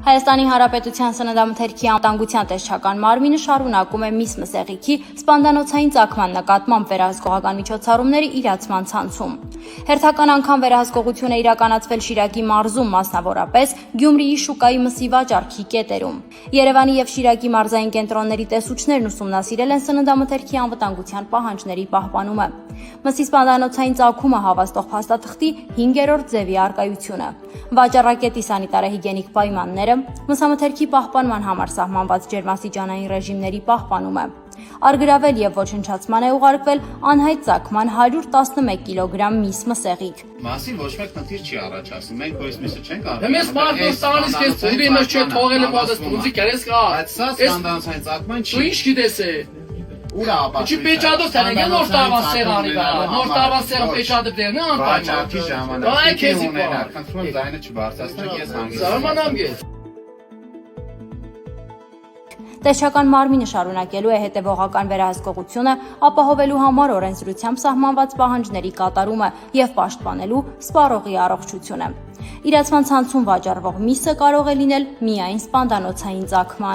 Հայաստանի Հանրապետության Սննդամթերքի անվտանգության տեսչական մարմինը շարունակում է միս մսեղիքի սպանդանոցային ծագման նկատմամբ վերահսկողական միջոցառումների իրացման ցանցում։ Հերթական անգամ վերահսկողություն է իրականացվել Շիրակի մարզում, մասնավորապես Գյումրիի շուկայի մսի վաճառքի կետերում։ Երևանի եւ Շիրակի մարզային կենտրոնների տեսուչներն ուսումնասիրել են սննդամթերքի անվտանգության պահանջների պահպանումը։ Մսի սպանդանոցային ծագումը հավաստող փաստաթղթի 5-րդ ձևի առկայությունը, վաճառակետի սանիտարահիգիենիկ պայմանները, մսամթերքի պահպանման համար սահմանված ջերմաստիճանային ռեժիմների պահպանումը, արգրավել եւ ոչնչացման է ուղարկվել անհայտ ծագման 111 կիլոգրամ միս մսեղիկ։ Մասին ոչ մեկ խնդիր չի առաջացնում, մենք հույս միսը չենք արվում։ Դեմես մարդոս տանից քեզ ծիրինը չէ թողել պատես տունցի կերես կա։ Բայց սա սպանդանոցային ծագման չի։ Դու ինչ գիտես է։ Ուրա ապա։ Չի պեչադոս են նոր տարվա սեղանի վրա։ Նոր տարվա սեղան պեչադը դերն է անպայման։ Վաճառքի ժամանակ։ Այ քեզ ունենալ, խնդրում եմ ձայնը չբարձրացնեք, ես հանգիստ։ Զարմանամ ես։ Տեսչական մարմինը շարունակելու է հետևողական վերահսկողությունը, ապահովելու համար օրենսդրությամբ սահմանված պահանջների կատարումը եւ պաշտպանելու սպառողի առողջությունը։ Իրացման ցանցում վաճառվող միսը կարող է լինել միայն սպանդանոցային ծագման